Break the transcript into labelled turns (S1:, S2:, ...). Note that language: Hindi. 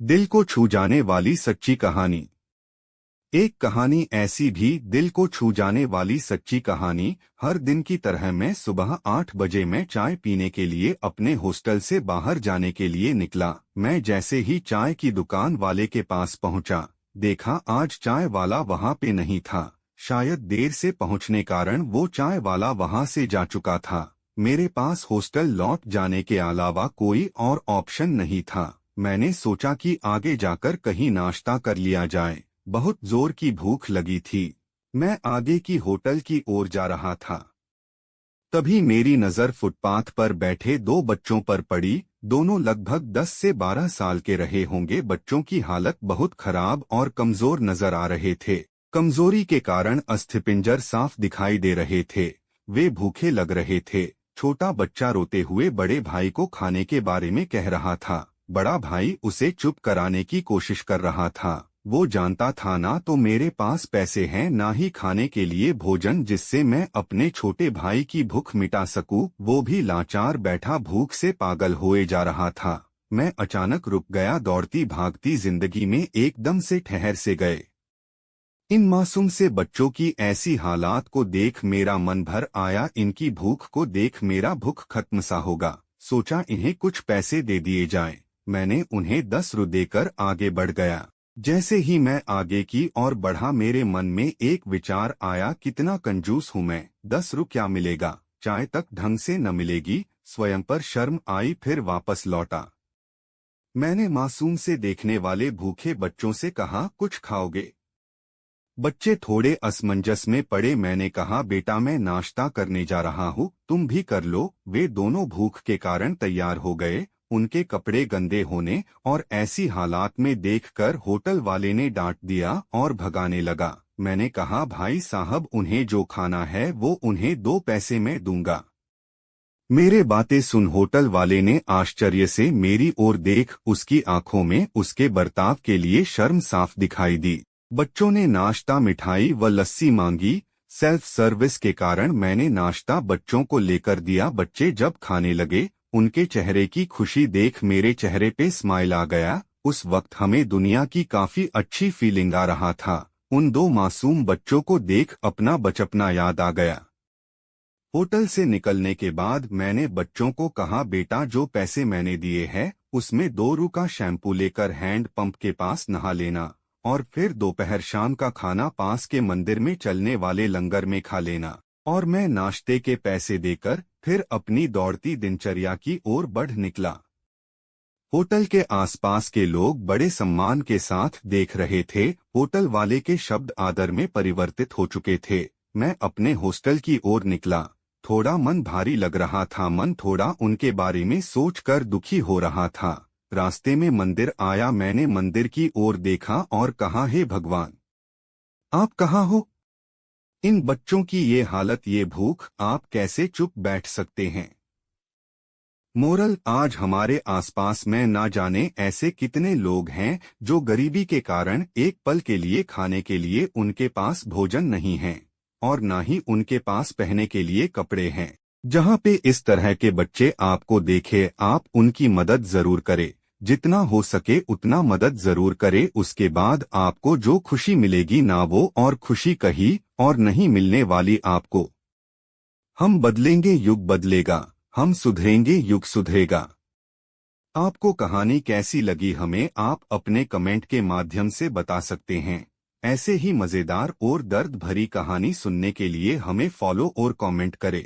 S1: दिल को छू जाने वाली सच्ची कहानी। एक कहानी ऐसी भी दिल को छू जाने वाली सच्ची कहानी। हर दिन की तरह मैं सुबह 8 बजे में चाय पीने के लिए अपने हॉस्टल से बाहर जाने के लिए निकला। मैं जैसे ही चाय की दुकान वाले के पास पहुंचा, देखा आज चाय वाला वहां पे नहीं था। शायद देर से पहुंचने कारण वो चाय वाला वहां से जा चुका था। मेरे पास हॉस्टल लौट जाने के अलावा कोई और ऑप्शन नहीं था। मैंने सोचा कि आगे जाकर कहीं नाश्ता कर लिया जाए। बहुत जोर की भूख लगी थी। मैं आगे की होटल की ओर जा रहा था, तभी मेरी नज़र फुटपाथ पर बैठे दो बच्चों पर पड़ी। दोनों लगभग 10 से 12 साल के रहे होंगे। बच्चों की हालत बहुत खराब और कमजोर नजर आ रहे थे। कमजोरी के कारण अस्थिपिंजर साफ दिखाई दे रहे थे। वे भूखे लग रहे थे। छोटा बच्चा रोते हुए बड़े भाई को खाने के बारे में कह रहा था। बड़ा भाई उसे चुप कराने की कोशिश कर रहा था। वो जानता था ना तो मेरे पास पैसे हैं, ना ही खाने के लिए भोजन जिससे मैं अपने छोटे भाई की भूख मिटा सकूं। वो भी लाचार बैठा भूख से पागल होए जा रहा था। मैं अचानक रुक गया। दौड़ती भागती जिंदगी में एकदम से ठहर से गए। इन मासूम से बच्चों की ऐसी हालात को देख मेरा मन भर आया। इनकी भूख को देख मेरा भूख खत्म सा होगा। सोचा इन्हें कुछ पैसे दे दिए जाएं। मैंने उन्हें 10 रु देकर आगे बढ़ गया। जैसे ही मैं आगे की ओर बढ़ा, मेरे मन में एक विचार आया, कितना कंजूस हूँ मैं। 10 रु क्या मिलेगा, चाय तक ढंग से न मिलेगी। स्वयं पर शर्म आई, फिर वापस लौटा। मैंने मासूम से देखने वाले भूखे बच्चों से कहा, कुछ खाओगे? बच्चे थोड़े असमंजस में पड़े। मैंने कहा, बेटा मैं नाश्ता करने जा रहा हूँ, तुम भी कर लो। वे दोनों भूख के कारण तैयार हो गए। उनके कपड़े गंदे होने और ऐसी हालात में देखकर होटल वाले ने डांट दिया और भगाने लगा। मैंने कहा, भाई साहब उन्हें जो खाना है वो उन्हें 2 पैसे में दूंगा। मेरे बातें सुन होटल वाले ने आश्चर्य से मेरी ओर देख, उसकी आंखों में उसके बर्ताव के लिए शर्म साफ दिखाई दी। बच्चों ने नाश्ता, मिठाई व लस्सी मांगी। सेल्फ सर्विस के कारण मैंने नाश्ता बच्चों को लेकर दिया। बच्चे जब खाने लगे, उनके चेहरे की खुशी देख मेरे चेहरे पे स्माइल आ गया। उस वक्त हमें दुनिया की काफी अच्छी फीलिंग आ रहा था। उन 2 मासूम बच्चों को देख अपना बचपना याद आ गया। होटल से निकलने के बाद मैंने बच्चों को कहा, बेटा जो पैसे मैंने दिए हैं उसमें 2 रु का शैम्पू लेकर हैंड पंप के पास नहा लेना और फिर दोपहर शाम का खाना पास के मंदिर में चलने वाले लंगर में खा लेना। और मैं नाश्ते के पैसे देकर फिर अपनी दौड़ती दिनचर्या की ओर बढ़ निकला। होटल के आसपास के लोग बड़े सम्मान के साथ देख रहे थे। होटल वाले के शब्द आदर में परिवर्तित हो चुके थे। मैं अपने हॉस्टल की ओर निकला। थोड़ा मन भारी लग रहा था। मन थोड़ा उनके बारे में सोचकर दुखी हो रहा था। रास्ते में मंदिर आया। मैंने मंदिर की ओर देखा और कहा, हे भगवान, आप कहाँ हो? इन बच्चों की ये हालत, ये भूख, आप कैसे चुप बैठ सकते हैं? मोरल, आज हमारे आसपास में ना जाने ऐसे कितने लोग हैं जो गरीबी के कारण एक पल के लिए खाने के लिए उनके पास भोजन नहीं है और ना ही उनके पास पहनने के लिए कपड़े हैं। जहाँ पे इस तरह के बच्चे आपको देखे, आप उनकी मदद जरूर करें। जितना हो सके उतना मदद जरूर करे। उसके बाद आपको जो खुशी मिलेगी ना वो और खुशी कहीं और नहीं मिलने वाली आपको। हम बदलेंगे, युग बदलेगा। हम सुधरेंगे, युग सुधरेगा। आपको कहानी कैसी लगी हमें आप अपने कमेंट के माध्यम से बता सकते हैं। ऐसे ही मजेदार और दर्द भरी कहानी सुनने के लिए हमें फॉलो और कमेंट करें।